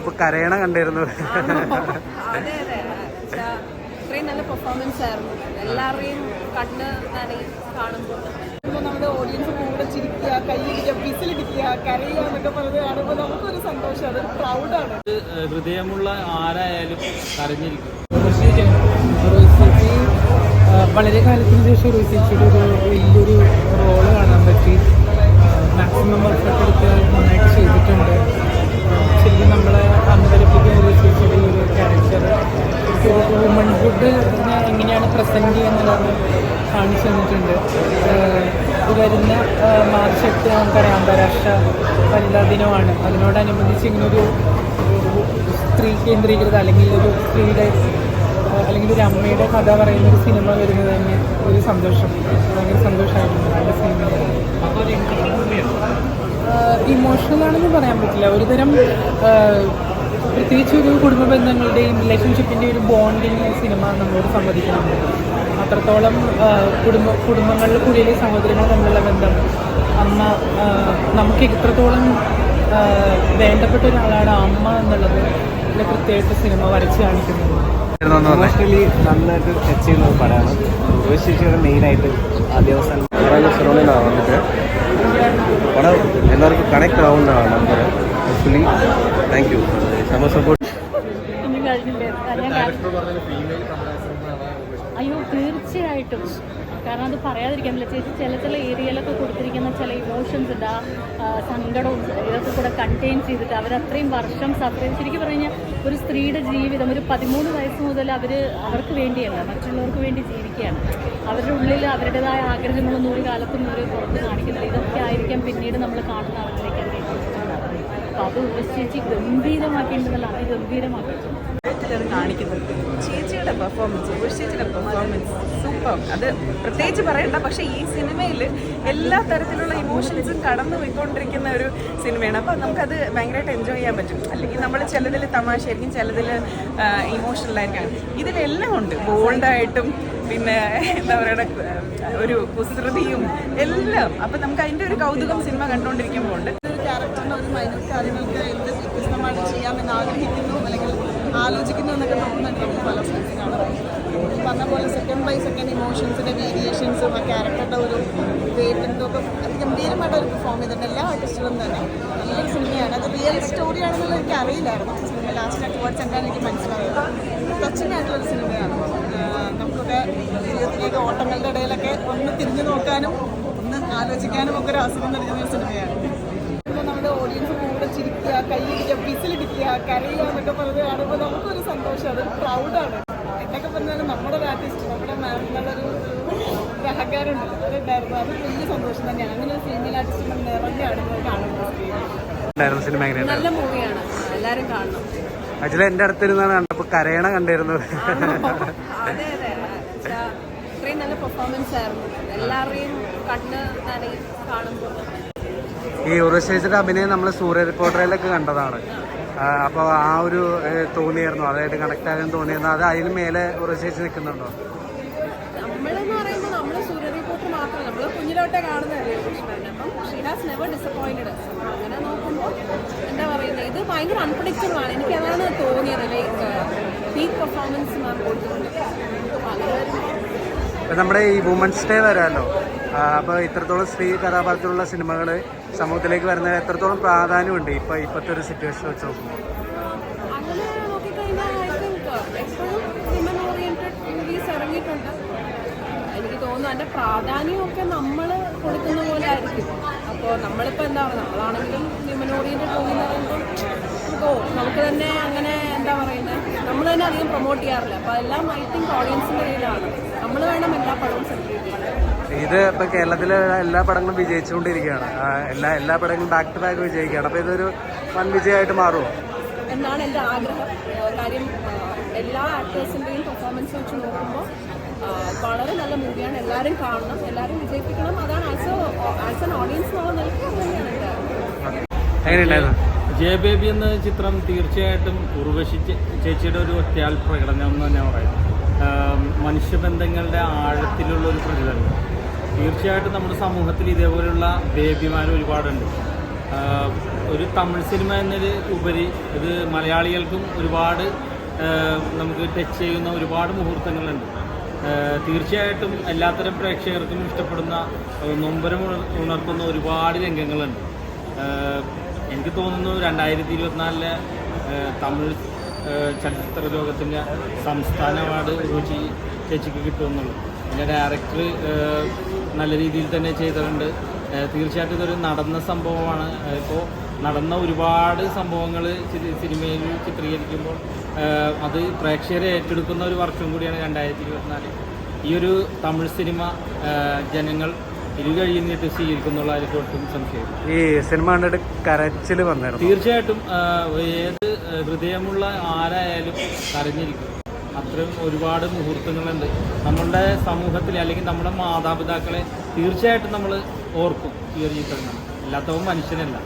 അപ്പൊ കരയണ കണ്ടിരുന്നു. അതെ അതെ, ഇത്രയും നല്ല പെർഫോമൻസ് ആയിരുന്നു. എല്ലാവരുടെയും കണ്ണ് നനയും കാണുമ്പോൾ. നമ്മുടെ ഓഡിയൻസ് കൂടെ ചിരിക്കുക, കൈയിടിക്കുക, വിസിലിടിക്കുക, കരയുക എന്നൊക്കെ പറഞ്ഞത് കാണുമ്പോൾ നമുക്കൊരു സന്തോഷം, അതൊരു പ്രൗഡാണ്. ഹൃദയമുള്ള ആരായാലും കരഞ്ഞിരിക്കും. വളരെ കാലത്തിന് ശേഷം റോസിച്ചിയുടെ ഒരു വലിയൊരു റോള് കാണാൻ പറ്റി. മാക്സിമം എഫർട്ട് എടുത്ത് നന്നായിട്ട് ചെയ്തിട്ടുണ്ട്. ശരിക്കും നമ്മളെ അമ്പരപ്പിക്കുന്ന റോസിച്ചിയുടെ ഈ ഒരു ക്യാരക്ടർ വുമൺഹുഡ് എങ്ങനെയാണ് പ്രസൻറ്റ് ചെയ്യുന്നതെന്ന് കാണിച്ചു തന്നിട്ടുണ്ട്. വരുന്ന മാർച്ച് 8 നമുക്കറിയാം അന്താരാഷ്ട്ര വനിതാ ദിനമാണ്. അതിനോടനുബന്ധിച്ച് ഇങ്ങനൊരു സ്ത്രീ കേന്ദ്രീകൃത അല്ലെങ്കിൽ ഒരു സ്ത്രീയുടെ അല്ലെങ്കിൽ ഒരു അമ്മയുടെ കഥ പറയുന്ന ഒരു സിനിമ വരുന്നത് തന്നെ ഒരു സന്തോഷം, ഭയങ്കര സന്തോഷമായിരുന്നു. നല്ല സിനിമയാണ്. ഇമോഷണൽ ആണെന്ന് പറയാൻ പറ്റില്ല. ഒരുതരം പ്രത്യേകിച്ച് ഒരു കുടുംബ ബന്ധങ്ങളുടെയും റിലേഷൻഷിപ്പിൻ്റെയും ഒരു ബോണ്ടിങ് സിനിമ നമ്മളോട് സംവദിക്കുന്നുണ്ട്. അത്രത്തോളം കുടുംബങ്ങളിൽക്കുള്ളിലെ സഹോദരങ്ങൾ തമ്മിലുള്ള ബന്ധം, അമ്മ നമുക്ക് എത്രത്തോളം വേണ്ടപ്പെട്ട ഒരാളാണ് അമ്മ എന്നുള്ളത് കൃത്യമായിട്ട് സിനിമ വരച്ച് കാണിക്കുന്നത്. ഇമോഷണലി നന്നായിട്ട് ടച്ച് ചെയ്യുന്ന ഒരു പടമാണ്. ചേച്ചിയുടെ മെയിനായിട്ട് ആദ്യ അവസാനം ഫിറോമിനാണ് വന്നിട്ട് പടം എല്ലാവർക്കും കണക്ട് ആവുന്നതാണ്. Number actually thank you support. അയ്യോ തീർച്ചയായിട്ടും, കാരണം അത് പറയാതിരിക്കാൻ പറ്റില്ല. ചേച്ചി ചില ഏരിയയിലൊക്കെ കൊടുത്തിരിക്കുന്ന ചില ഇമോഷൻസ് ഉണ്ട്, ആ സങ്കടവും ഇതൊക്കെ കൂടെ കണ്ടെയ്ൻ ചെയ്തിട്ട് അവരത്രയും വർഷം സഫർ. ശരിക്കും പറഞ്ഞു കഴിഞ്ഞാൽ ഒരു സ്ത്രീയുടെ ജീവിതം ഒരു 13 വയസ്സ് മുതൽ അവർക്ക് വേണ്ടിയല്ല, മറ്റുള്ളവർക്ക് വേണ്ടി ജീവിക്കുകയാണ്. അവരുടെ ഉള്ളിൽ അവരുടേതായ ആഗ്രഹങ്ങളൊന്നും ഒരു കാലത്തും ഒരു പുറത്ത് കാണിക്കുന്നില്ല. ഇതൊക്കെ ആയിരിക്കാം പിന്നീട് നമ്മൾ കാണുന്ന ആളുകളിലേക്ക് അവർ എത്തിച്ചിട്ടുണ്ടാകും. അപ്പോൾ അത് ചേച്ചി ഗംഭീരമാക്കേണ്ടതല്ല, അതിഗംഭീരമാക്കിയിട്ടുണ്ട് കാണിക്കുന്നത്. ചേച്ചിയുടെ പെർഫോമൻസ്, ചേച്ചിയുടെ പെർഫോമൻസ് സൂപ്പർ. അത് പ്രത്യേകിച്ച് പറയണ്ട. പക്ഷേ ഈ സിനിമയിൽ എല്ലാ തരത്തിലുള്ള ഇമോഷൻസും കടന്നു പോയിക്കൊണ്ടിരിക്കുന്ന ഒരു സിനിമയാണ്. അപ്പോൾ നമുക്കത് ഭയങ്കരമായിട്ട് എൻജോയ് ചെയ്യാൻ പറ്റും. അല്ലെങ്കിൽ നമ്മൾ ചിലതിൽ തമാശയായിരിക്കും, ചിലതിൽ ഇമോഷണലായിരിക്കും. ഇതിലെല്ലാം ഉണ്ട്, ബോൾഡായിട്ടും പിന്നെ എന്താ പറയുക ഒരു കുസൃതിയും എല്ലാം. അപ്പം നമുക്ക് അതിൻ്റെ ഒരു കൗതുകം സിനിമ കണ്ടുകൊണ്ടിരിക്കുമ്പോൾ ഉണ്ട്. ഒരു ക്യാരക്ടറിന് ഒരു മൈനർ കാര്യങ്ങൾക്ക് എന്ത് വ്യത്യസ്തമായിട്ട് ചെയ്യാമെന്ന് ആഗ്രഹിക്കുന്നു അല്ലെങ്കിൽ ആലോചിക്കുന്നു എന്നൊക്കെ തോന്നുന്നുണ്ട് നമുക്ക് പല സ്ഥലത്തിലാണ്. പറഞ്ഞ പോലെ സെക്കൻഡ് ബൈ സെക്കൻഡ് ഇമോഷൻസിൻ്റെ വേരിയേഷൻസും ആ ക്യാരക്ടറുടെ ഒരു വേർതിരിവൊക്കെ അതിഗംഭീരമായിട്ട് അവർ പെർഫോം ചെയ്തിട്ടുണ്ട്. എല്ലാ ആർട്ടിസ്റ്റുകളും തന്നെ നല്ലൊരു സിനിമയാണ്. അത് റിയൽ സ്റ്റോറിയാണെന്നുള്ള എനിക്ക് അറിയില്ലായിരുന്നു. സിനിമ ലാസ്റ്റ് ടുവേർഡ്സ് എന്താണ് എനിക്ക് മനസ്സിലായത്. ടച്ചിങ് ആയിട്ടുള്ളൊരു സിനിമയാണ്. നമുക്കൊക്കെ ജീവിതത്തിലേക്ക് ഓട്ടങ്ങളുടെ ഇടയിലൊക്കെ ഒന്ന് തിരിഞ്ഞു നോക്കാനും ഒന്ന് ആലോചിക്കാനും ഒക്കെ ഒരു അവസരം നൽകുന്ന ഒരു സിനിമയാണ്. ഇപ്പോൾ നമ്മുടെ ഓഡിയൻസ് കൂടെ ചിരിക്കുക, കൈയിടിക്കുക, വിസിലിടിക്കുക, കരയുക എന്നൊക്കെ പറഞ്ഞത് കാണുമ്പോൾ നമുക്കൊരു സന്തോഷം, അതൊരു പ്രൗഡാണ്. എന്നൊക്കെ പറഞ്ഞാൽ നമ്മുടെ ഒരു ആർട്ടിസ്റ്റ്, നമ്മുടെ മാം എന്നുള്ളൊരു അഹങ്കാരമുണ്ടല്ലോ, അതുണ്ടായിരുന്നു. അത് വലിയ സന്തോഷം തന്നെയാണ്. അങ്ങനെ ഒരു ഫീമെയിൽ ആർട്ടിസ്റ്റ് നിറഞ്ഞാണ് കാണുന്നത്. നല്ല മൂവിയാണ്, എല്ലാവരും കാണണം. ആക്ച്വലി എൻ്റെ അടുത്തിരുന്നാണ് കണ്ടപ്പോൾ കരയണ കണ്ടിരുന്നു. അതെ അതെ, ഇത്രയും നല്ല പെർഫോമൻസ് ആയിരുന്നു. എല്ലാവരുടെയും കണ്ണ് നനയും കാണുമ്പോൾ. ഈ ഉറശ്ശേച്ചിയുടെ അഭിനയം നമ്മൾ സൂര്യ റിപ്പോർട്ടറിലൊക്കെ കണ്ടതാണ്. അപ്പോൾ ആ ഒരു തോന്നിയായിരുന്നു, അതായിട്ട് കണക്ട് ആകാൻ തോന്നിയിരുന്നു. അത് അതിന് മേലെ ഉറശ്ശേച്ചി നിൽക്കുന്നുണ്ടോ? നമ്മളെന്ന് പറയുമ്പോൾ നമ്മൾ സൂര്യ റിപ്പോർട്ടർ മാത്രമല്ല, നമ്മൾ കുഞ്ഞിലോട്ടെ കാണുന്നതല്ലേ കൃഷ്ണനെ. അപ്പം ഷീ ഹാസ് നെവർ ഡിസപ്പോയിൻറ്റഡ്. അങ്ങനെ നോക്കുമ്പോൾ എന്താ പറയുന്നത്, ഇത് ഭയങ്കര അൺപ്രഡിക്റ്റബിൾ ആണ്. എനിക്ക് അതാണ് തോന്നിയത്. ലൈക്ക് പീക്ക് പെർഫോമൻസ് മാം കൊടുത്തിട്ടുണ്ട്. നമ്മുടെ ഈ വുമൻസ് ഡേ വരാമല്ലോ. അപ്പോൾ ഇത്രത്തോളം സ്ത്രീ കഥാപാത്രത്തിലുള്ള സിനിമകൾ സമൂഹത്തിലേക്ക് വരുന്നതിന് എത്രത്തോളം പ്രാധാന്യമുണ്ട് ഇപ്പോഴത്തെ ഒരു സിറ്റുവേഷൻ വെച്ച് നോക്കുമ്പോൾ? അങ്ങനെ നോക്കിക്കഴിഞ്ഞാൽ ഐ തിങ്ക് എപ്പോഴും വിമൻ ഓറിയൻറ്റഡ് മൂവീസ് ഇറങ്ങിയിട്ടുണ്ട്. എനിക്ക് തോന്നുന്നു അതിൻ്റെ പ്രാധാന്യമൊക്കെ നമ്മൾ കൊടുക്കുന്ന പോലെ ആയിരിക്കും. അപ്പോൾ നമ്മളിപ്പോൾ എന്താ പറയുക, നമ്മളാണെങ്കിലും വിമൻ ഓറിയൻറ്റഡ് മൂവി എന്ന് പറയുമ്പോൾ നമുക്ക് തന്നെ അങ്ങനെ എന്താ പറയുന്നത്, നമ്മൾ തന്നെ അധികം പ്രൊമോട്ട് ചെയ്യാറില്ല. അപ്പോൾ എല്ലാം ഐ തിങ്ക് ഓഡിയൻസിൻ്റെ കയ്യിലാണ്. നമ്മൾ വേണം എല്ലാ പടവും സെലിബ്രേറ്റ് ചെയ്യാൻ. ഇത് ഇപ്പം കേരളത്തിലെ എല്ലാ പടങ്ങളും വിജയിച്ചുകൊണ്ടിരിക്കുകയാണ്. എല്ലാ പടങ്ങളും ബാക്ക് ടു ബാക്ക് വിജയിക്കുകയാണ്. അപ്പോൾ ഇതൊരു വൻ വിജയമായിട്ട് മാറുമോ എന്നാണ് എൻ്റെ ആഗ്രഹം. കാര്യം എല്ലാ ആക്ടേഴ്സിൻ്റെയും പെർഫോമൻസ് വെച്ച് നോക്കുമ്പോൾ വളരെ നല്ല മൂവിയാണ്. എല്ലാവരും കാണണം, എല്ലാവരും വിജയിപ്പിക്കണം. അതാണ് ആസ് എൻ ഓഡിയൻസ് എന്നുള്ള നിലയ്ക്ക് തന്നെയാണ് എൻ്റെ എങ്ങനെയുണ്ടായിരുന്നു? ജയ ബേബി എന്ന ചിത്രം തീർച്ചയായിട്ടും ഉർവശി ചേച്ചിയുടെ ഒരു ഒറ്റയാൾ പ്രകടനം എന്ന് തന്നെ പറയാം. മനുഷ്യബന്ധങ്ങളുടെ ആഴത്തിലുള്ള ഒരു പ്രതിഫലനം. തീർച്ചയായിട്ടും നമ്മുടെ സമൂഹത്തിൽ ഇതേപോലുള്ള ബേബിമാർ ഒരുപാടുണ്ട്. ഒരു തമിഴ് സിനിമ എന്നതിൽ ഉപരി ഇത് മലയാളികൾക്കും ഒരുപാട് നമുക്ക് ടച്ച് ചെയ്യുന്ന ഒരുപാട് മുഹൂർത്തങ്ങളുണ്ട്. തീർച്ചയായിട്ടും എല്ലാത്തരം പ്രേക്ഷകർക്കും ഇഷ്ടപ്പെടുന്ന നൊമ്പരം ഉണർത്തുന്ന ഒരുപാട് രംഗങ്ങളുണ്ട്. എനിക്ക് തോന്നുന്നു 2024 തമിഴ് ചലച്ചിത്ര ലോകത്തിൻ്റെ സംസ്ഥാന അവാർഡ് ഉർവശി ചേച്ചിക്ക് കിട്ടുമെന്നുള്ളൂ. പിന്നെ ഡയറക്ടർ നല്ല രീതിയിൽ തന്നെ ചെയ്തിട്ടുണ്ട്. തീർച്ചയായിട്ടും ഇതൊരു നടന്ന സംഭവമാണ്. ഇപ്പോൾ നടന്ന ഒരുപാട് സംഭവങ്ങൾ സിനിമയിൽ ചിത്രീകരിക്കുമ്പോൾ അത് പ്രേക്ഷകരെ ഏറ്റെടുക്കുന്ന ഒരു വർഷം കൂടിയാണ് 2024. ഈ ഒരു തമിഴ് സിനിമ ജനങ്ങൾ ഇരുകഴിഞ്ഞിട്ട് സ്വീകരിക്കുന്നുള്ള അതിൽ ഒട്ടും സംശയം. ഈ സിനിമ കണ്ടിട്ട് കരച്ചിൽ വന്നായിരുന്നു. തീർച്ചയായിട്ടും ഏത് ഹൃദയമുള്ള ആരായാലും കരഞ്ഞിരിക്കും. അത്രയും ഒരുപാട് മുഹൂർത്തങ്ങളുണ്ട്. നമ്മളുടെ സമൂഹത്തിൽ അല്ലെങ്കിൽ നമ്മുടെ മാതാപിതാക്കളെ തീർച്ചയായിട്ടും നമ്മൾ ഓർക്കും ഈ ഒരു ചിത്രങ്ങൾ. അല്ലാത്തവൻ മനുഷ്യനല്ല.